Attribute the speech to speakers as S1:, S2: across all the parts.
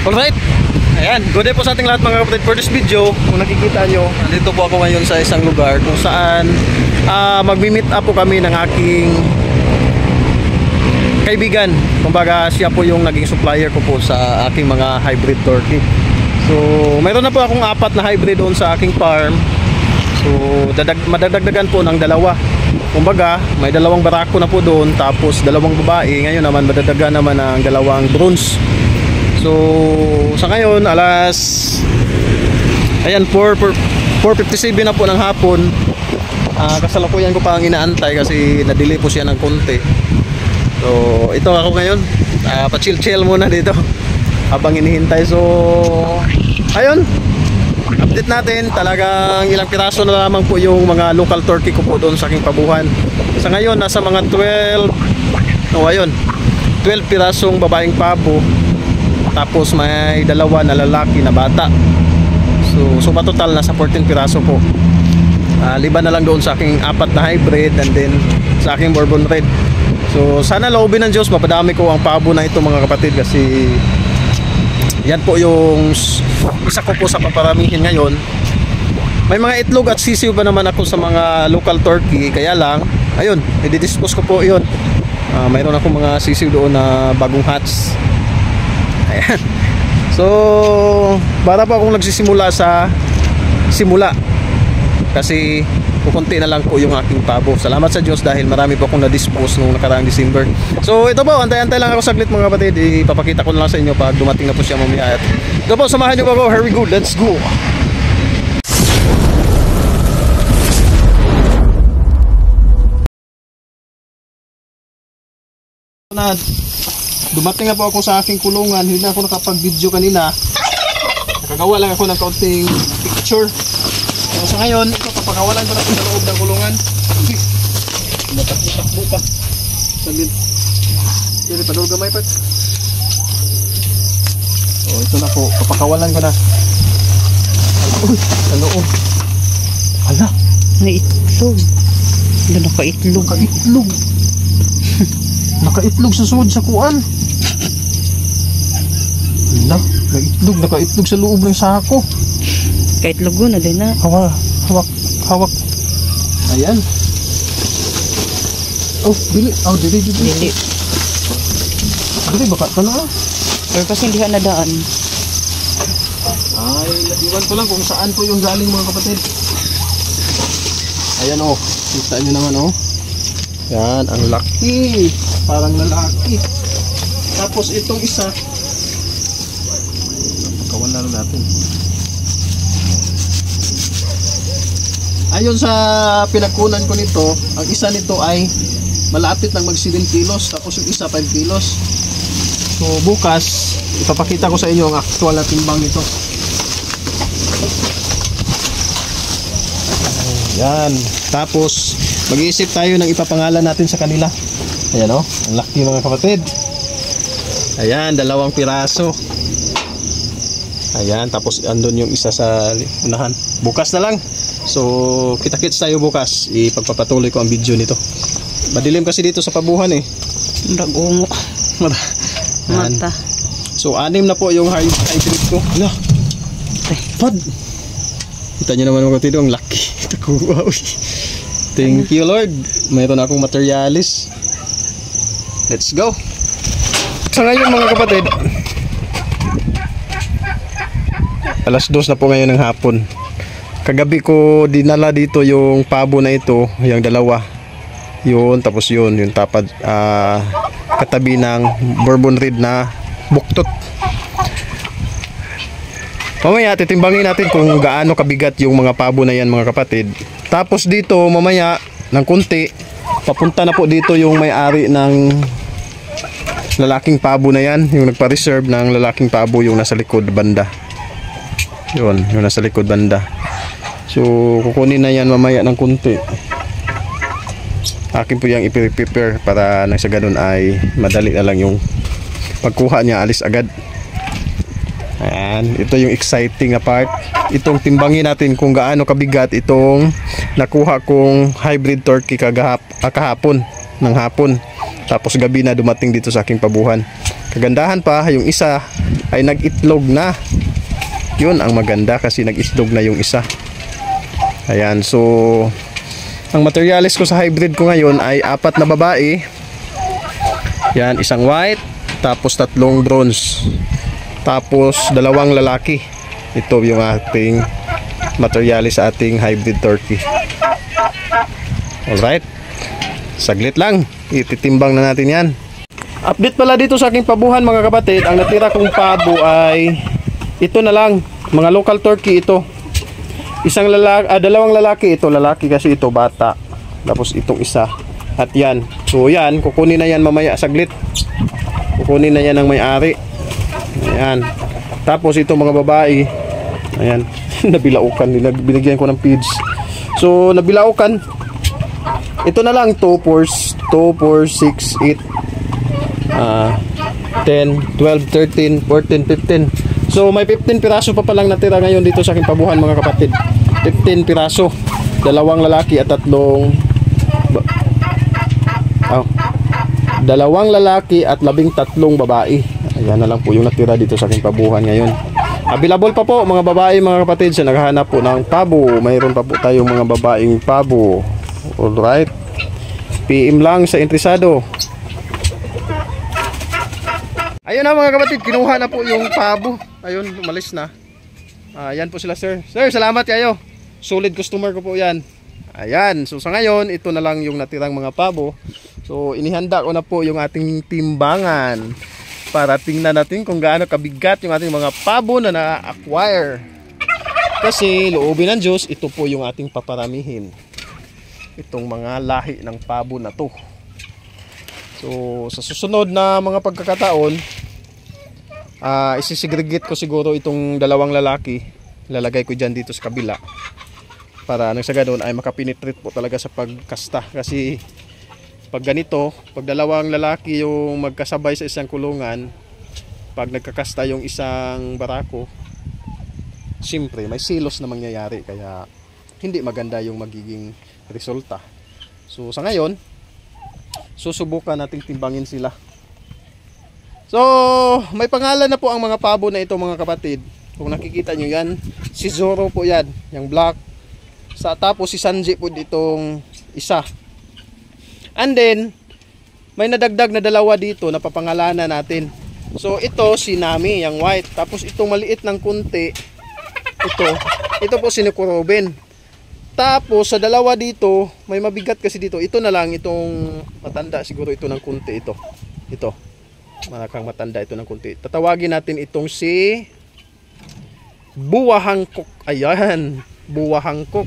S1: Alright, ayan, good day po sa ating lahat mga kapatid. For this video, kung nakikita nyo, nandito po ako ngayon sa isang lugar kung saan magmi-meet up po kami ng aking kaibigan. Kumbaga siya po yung naging supplier ko po sa aking mga hybrid turkey. So mayroon na po akong 4 na hybrid doon sa aking farm. So madadagdagan po ng 2. Kumbaga may 2 barako na po doon, tapos 2 babae. Ngayon naman madadagan naman ng 2 bronze. So sa ngayon ayan 4:57 na po ng hapon. Kasalukuyan ko pa ang inaantay kasi na-delay po siya ng konti. So ito ako ngayon, pa-chill muna dito habang inihintay. So ayun, update natin. Talagang ilang piraso na lamang po yung mga local turkey ko po doon sa aking pabuhan. Sa ngayon nasa mga 12 pirasong babaeng pabo, tapos may 2 na lalaki na bata. So total nasa 14 piraso po. Liban na lang doon sa aking 4 na hybrid and then sa aking bourbon red. So sana loobin ng Diyos mapadami ko ang pabo na ito mga kapatid, kasi yan po yung isa ko po sa paparamihin ngayon. May mga itlog at sisiw pa naman ako sa mga local turkey, kaya lang ayun, i-dispose ko po yun. Mayroon ako mga sisiw doon na bagong hatch. Ayan. So para pa akong nagsisimula sa simula, kasi kukunti na lang po yung aking pabo. Salamat sa Diyos dahil marami po akong na-dispose nung nakaraang December. So ito po, antay-antay lang ako saglit mga kapatid. Ipapakita ko na lang sa inyo pag dumating na po siya mamaya. Ito po, samahan nyo po ako. Here we go, let's go. Dumating na po ako sa aking kulungan. Hindi na ako nakapag-video kanina. Nakagawa lang ako ng kaunting picture. So sa ngayon, ito papakawalan ko na sa loob ng kulungan. Matakbo pa. Sabi, hindi pa doon gamay pa. So ito na po, papakawalan ko na. Uy, sa loob. Hala,
S2: naitlog. Nakaitlog.
S1: Nakaitlog. Nakaitlog sa suod sa kuan. Hala, nakaitlog sa loob ng sako.
S2: Kaitlog na din na.
S1: Hawak. Ayan. Oh, dili. Dili baka ka na.
S2: Pero kasi hindi na daan.
S1: Ay, iwan ko lang kung saan po yung galing mga kapatid. Ayan oh. Kita nyo naman oh. Yan, ang laki. Parang lalaki. Tapos itong isa, pagkawan na natin. Ayon sa pinagkunan ko nito, ang isa nito ay malapit ng mag 7 kilos, tapos yung isa 5 kilos. So bukas ipapakita ko sa inyo ang actual na timbang nito. Yan. Tapos mag-iisip tayo ng ipapangalan natin sa kanila. Ayan o, ang laki mga kapatid. Ayan, 2 piraso. Ayan, tapos andun yung isa sa unahan. Bukas na lang. So kita-kits tayo bukas. Ipagpapatuloy ko ang video nito. Madilim kasi dito sa pabuhan eh.
S2: Ragungo. Mata.
S1: So 6 na po yung hybrid ko. Hala. Pad. Kita nyo naman mga kapatid, ang laki. Thank you Lord. Mayroon akong materialis. Let's go. Sa ngayon mga kapatid, alas 2 na po ngayon ng hapon. Kagabi ko dinala dito yung pabo na ito, yung 2. Yun, tapos yun, yung tapad katabi ng bourbon red na buktot. Mamaya titimbangin natin kung gaano kabigat yung mga pabo na yan mga kapatid. Tapos dito mamaya ng kunti, papunta na po dito yung may-ari ng lalaking pabo na yan, yung nagpa-reserve ng lalaking pabo, yung nasa likod banda. Yun, yung nasa likod banda. So kukunin na yan mamaya ng kunti. Akin po yung i-prepare para nang sa ganun ay madali na lang yung pagkuha niya, alis agad. Ayan, ito yung exciting na part. Itong timbangin natin kung gaano kabigat itong nakuha kong hybrid turkey kahapon ng hapon. Tapos gabi na dumating dito sa aking pabuhan. Kagandahan pa, yung isa ay nag-itlog na. Yun ang maganda kasi nag-itlog na yung isa. Ayan, so ang materials ko sa hybrid ko ngayon ay 4 na babae. Yan, isang white, tapos 3 bronze, tapos 2 lalaki. Ito yung ating materials sa ating hybrid turkey. Alright, saglit lang, ititimbang na natin yan. Update pala dito sa aking pabuhan mga kapatid. Ang natira kong pabo ay ito na lang, mga local turkey ito. Isang lalaki, 2 lalaki. Ito lalaki kasi ito bata. Tapos itong isa. At yan, so yan, kukunin na yan mamaya saglit. Kukunin na yan ng may-ari. Ayan. Tapos ito mga babae, ayan, nabilaukan nila, binigyan ko ng feeds. So nabilaukan, ito na lang, 2, 4, 6, 8, 10, 12, 13, 14, 15. So may 15 piraso pa palang natira ngayon dito sa aking pabuhan mga kapatid. 15 piraso, 2 lalaki at 3 2 lalaki at 13 babae. Ayan na lang po yung natira dito sa aking pabuhan ngayon. Available pa po mga babae mga kapatid sa naghahanap po ng pabo. Mayroon pa po tayong mga babaeng pabo. Alright, PM lang sa interesado. Ayun na mga kapatid, kinuha na po yung pabo. Ayun, umalis na. Ayan po sila sir. Sir, salamat kayo. Solid customer ko po yan. Ayan, so sa ngayon, ito na lang yung natirang mga pabo. So inihanda ko na po yung ating timbangan para tingnan natin kung gaano kabigat yung ating mga pabo na na-acquire. Kasi loobin ng Diyos, ito po yung ating paparamihin. Itong mga lahi ng pabo na to. So sa susunod na mga pagkakataon, isisegregate ko siguro itong 2 lalaki. Lalagay ko dyan dito sa kabila para nang sa ganun ay makapenetrate po talaga sa pagkasta. Kasi pag ganito, pag 2 lalaki yung magkasabay sa isang kulungan, pag nagkakasta yung isang barako, siyempre may silos na mangyayari, kaya hindi maganda yung magiging resulta. So sa ngayon, susubukan nating timbangin sila. So may pangalan na po ang mga pabo na ito mga kapatid. Kung nakikita nyo yan, si Zoro po yan, yung black. Tapos si Sanji po ditong isa. And then may nadagdag na 2 dito na papangalanan natin. So ito si Nami, yung white. Tapos itong maliit ng kunti, ito po si Nikurobin. Tapos sa 2 dito, may mabigat kasi dito. Ito na lang, itong matanda siguro ito ng kunti. Ito malakang matanda ito ng kunti. Tatawagin natin itong si Buwahangkok. Ayan, Buwahangkok.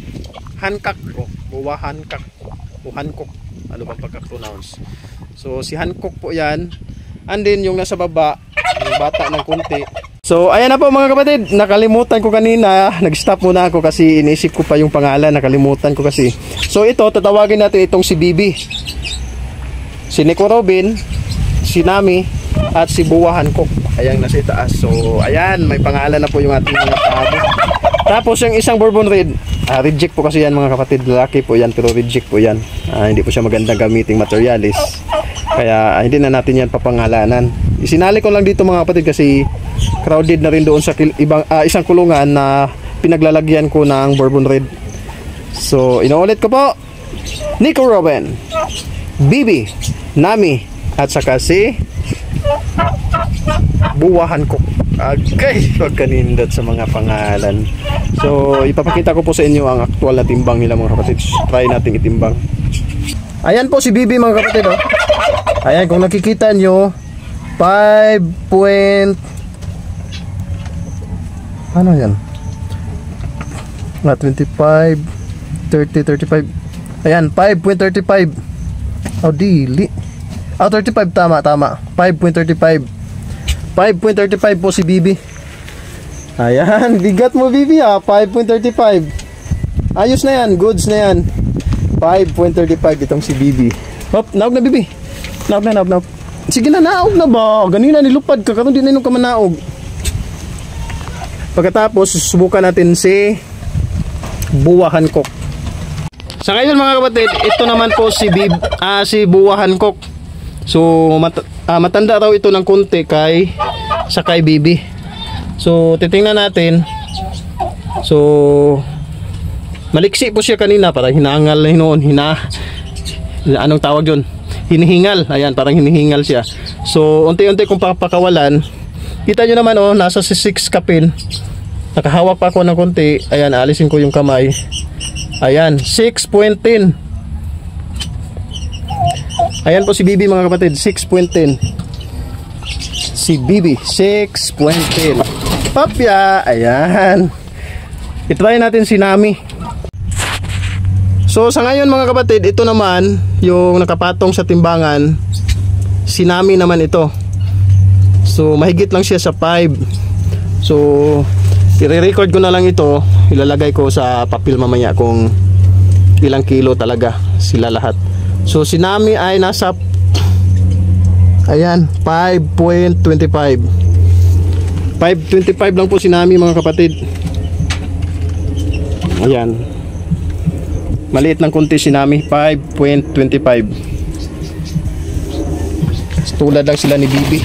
S1: Hankak. Buwahankak. Buhankok. Ano bang pagka-pronounce? So si Hancock po yan. And then yung nasa baba, yung bata ng kunti. So ayan na po mga kapatid, nakalimutan ko kanina, nag-stop muna ako kasi inisip ko pa yung pangalan, nakalimutan ko kasi. So ito, tatawagin natin itong si Bibi, si Nikurobin, si Nami, at si Buwa Hancock. Ayan, nasa itaas. So ayan, may pangalan na po yung ating mga pabo. Tapos yung isang Bourbon Red, reject po kasi yan mga kapatid, lalaki po yan pero reject po yan. Hindi po siya magandang gamiting materialis, kaya hindi na natin yan papangalanan. Isinali ko lang dito mga kapatid kasi crowded na rin doon sa isang kulungan na pinaglalagyan ko ng Bourbon Red. So inuulit ko po, Nikurobin, Bibi, Nami, at saka si Buwa Hancock. Okay, wag kanindot sa mga pangalan. So ipapakita ko po sa inyo ang aktual na timbang nila mga kapatid. Try natin itimbang. Ayan po si Bibi mga kapatid, oh. Ayan, kung nakikita nyo, 5. Ano yan? 25, 30, 35. Ayan, 5.35. Oh, dili. 35, tama. 5.35. 5.35 po si Bibi. Ayan, bigat mo Bibi, 5.35. Ayos na yan, goods na yan. 5.35 itong si Bibi. Hop, naog na Bibi. Naog na. Sige na, naog na ba? Ganina nilupad ka, karon di na ka manaog. Pagkatapos, susubukan natin si Buwa Hancock. Sa ngayon mga kapatid, ito naman po si Buwa Hancock. So matanda raw ito ng konti kay Bibi. So titingnan natin. So maliksi po siya kanina, parang hinangal na noon, anong tawag yun? Hinihingal. Ayan, parang hinihingal siya. So unti-unti kong papakawalan. Kita nyo naman oh, nasa 6 kapin. Nakahawak pa ako ng konti. Ayan, alisin ko yung kamay. Ayan, 6.10. Ayan po si Bibi mga kapatid, 6.10. Si Bibi, 6.10. Papya, ayan. I-try natin si Nami. So sa ngayon mga kapatid, ito naman yung nakapatong sa timbangan. Si Nami naman ito. So mahigit lang siya sa 5. So i-record ko na lang ito. Ilalagay ko sa papel mamaya kung ilang kilo talaga sila lahat. So si Nami ay nasa, ayan, 5.25. 5.25 lang po si Nami mga kapatid. Ayan, maliit lang konti si Nami, 5.25. Tulad lang sila ni Bibi.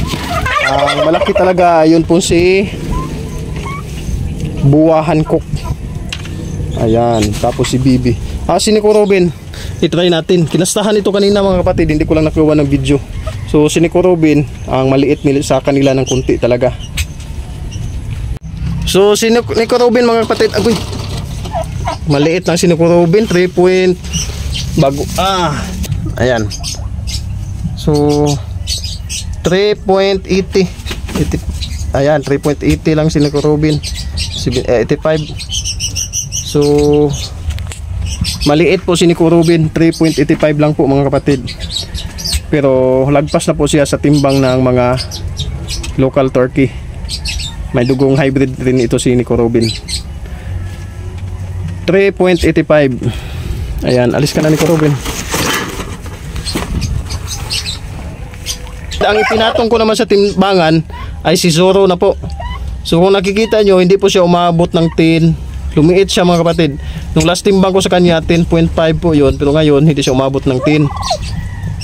S1: Ang malaki talaga yun po si Buwahan Cook. Ayan, tapos si Bibi. Si Nico Robin, i-try natin. Kinastahan ito kanina mga kapatid, hindi ko lang nakuha ng video. So si Nico Robin, ang maliit sa kanila ng kunti talaga. So si Nico Robin mga kapatid, agoy, maliit lang si Nico Robin, 3 point bago. Ayan. So 3.80. Ayan, 3.80 lang si Nico Robin. 85. So maliit po si Nico Robin, 3.85 lang po mga kapatid. Pero lagpas na po siya sa timbang ng mga local turkey. May dugong hybrid rin ito si Nico Robin. 3.85. Ayan, alis ka na Nico Robin. Ang ipinatong ko naman sa timbangan ay si Zoro na po. So kung nakikita nyo, hindi po siya umabot ng 10. Lumiit siya mga kapatid. Nung last timbang ko sa kanya, 10.5 po yun. Pero ngayon, hindi siya umabot ng 10.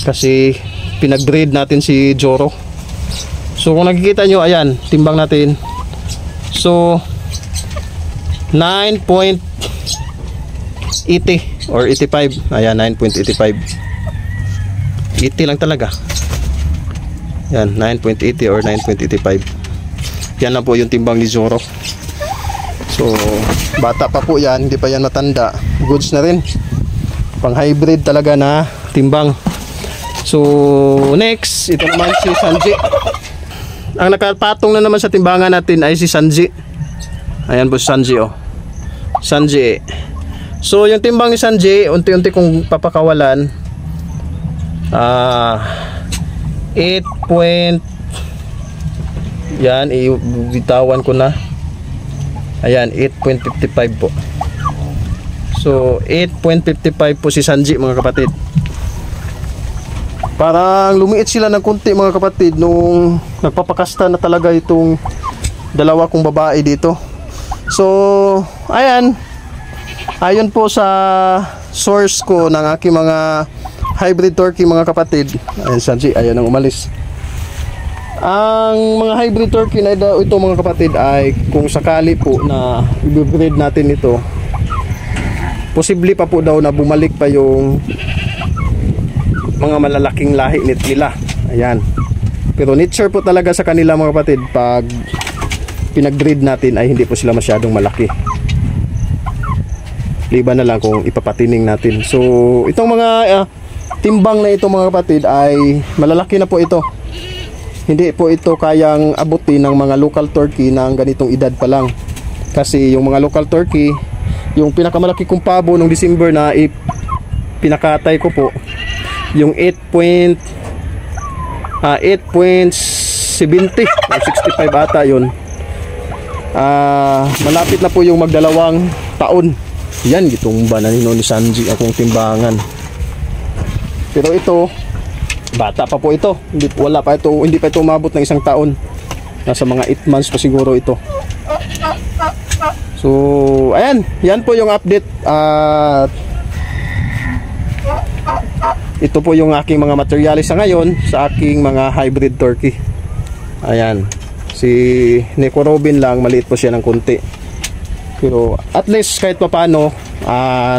S1: Kasi pinag-breed natin si Zoro. So kung nakikita nyo, ayan, timbang natin. So 9.80 or 85. Ayan, 9.85. 80 lang talaga. Yan, 9.80 or 9.85. Yan lang po yung timbang ni Zoro. So bata pa po yan, hindi pa yan matanda. Goods na rin, pang hybrid talaga na timbang. So next, ito naman si Sanji. Ang nakapatong na naman sa timbangan natin ay si Sanji. Ayan po si Sanji oh. Sanji. So yung timbang ni Sanji, unti-unti kong papakawalan. 8. Yan, ibitawan ko na. Ayan, 8.55 po. So 8.55 po si Sanji mga kapatid. Parang lumiit sila ng kunti mga kapatid nung nagpapakasta na talaga itong dalawa kong babae dito. So ayan, ayon po sa source ko ng aking mga hybrid turkey mga kapatid. Ayan Sanji, ayan ang umalis. Ang mga hybrid turkey na ito mga kapatid ay kung sakali po na i-breed natin ito, posible pa po daw na bumalik pa yung mga malalaking lahi nila. Ayan. Pero nature po talaga sa kanila mga kapatid, pag pinag-breed natin ay hindi po sila masyadong malaki. Liban na lang kung ipapatining natin. So itong mga timbang na ito mga kapatid ay malalaki na po ito. Hindi po ito kayang abutin ng mga local turkey ng ganitong edad pa lang. Kasi yung mga local turkey, yung pinakamalaki kong pabo nung December na pinakatay ko po, yung 8.70 o 65 ata yun. Malapit na po yung magdalawang taon. Yan, gitumba na ni Sanji akong timbangan. Pero ito, bata pa po ito. Hindi pa ito umabot ng 1 taon. Nasa mga 8 months pa siguro ito. So, ayan. Yan po yung update. Ito po yung aking mga materyales sa ngayon sa aking mga hybrid turkey. Ayan. Si Nico Robin lang, maliit po siya ng konti. Pero at least kahit papano,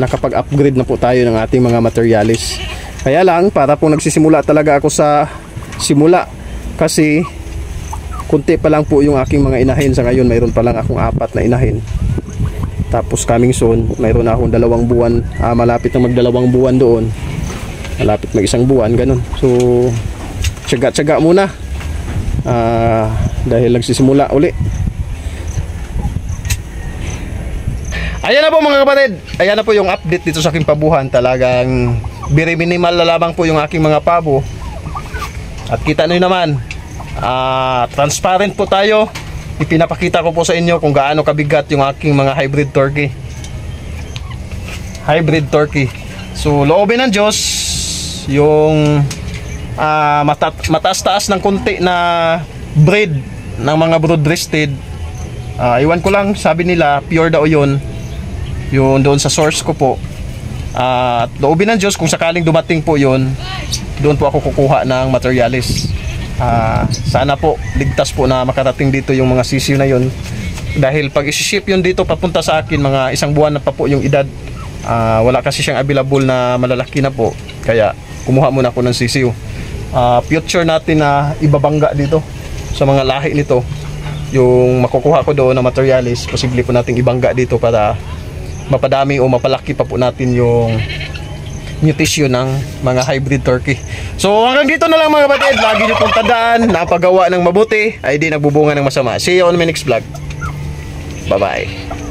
S1: nakapag-upgrade na po tayo ng ating mga materialis. Kaya lang, para po nagsisimula talaga ako sa simula. Kasi kunti pa lang po yung aking mga inahin. Sa ngayon, mayroon pa lang akong 4 na inahin. Tapos coming soon, mayroon na akong 2 buwan. Malapit na mag-2 buwan doon. Malapit mag-1 buwan, ganun. So, tsaga-tsaga muna. Dahil nagsisimula uli. Ayan na po mga kapatid. Ayan na po yung update dito sa aking pabuhan. Talagang very minimal na lamang po yung aking mga pabo. At kita nyo naman, transparent po tayo. Ipinapakita ko po sa inyo kung gaano kabigat yung aking mga hybrid turkey. Hybrid turkey. So loobin ng Diyos, yung mataas-taas ng konti na breed ng mga broad-breasted. Iwan ko lang, sabi nila pure daw yun. Yun doon sa source ko po. At loobin ng Diyos, kung sakaling dumating po yun, doon po ako kukuha ng materialis. Sana po ligtas po na makarating dito yung mga sisiw na yun. Dahil pag isi-ship yun dito papunta sa akin, mga 1 buwan na pa po yung edad. Wala kasi siyang available na malalaki na po. Kaya kumuha muna ako ng sisiw. Future natin na ibabangga dito sa mga lahi nito. Yung makukuha ko doon na materialis, posible po nating ibangga dito para mapadami o mapalaki pa po natin yung mutation ng mga hybrid turkey. So hanggang dito na lang mga kapatid. Lagi nyo pong tandaan, napagawa ng mabuti ay di nagbubunga ng masama. See you on my next vlog. Bye bye.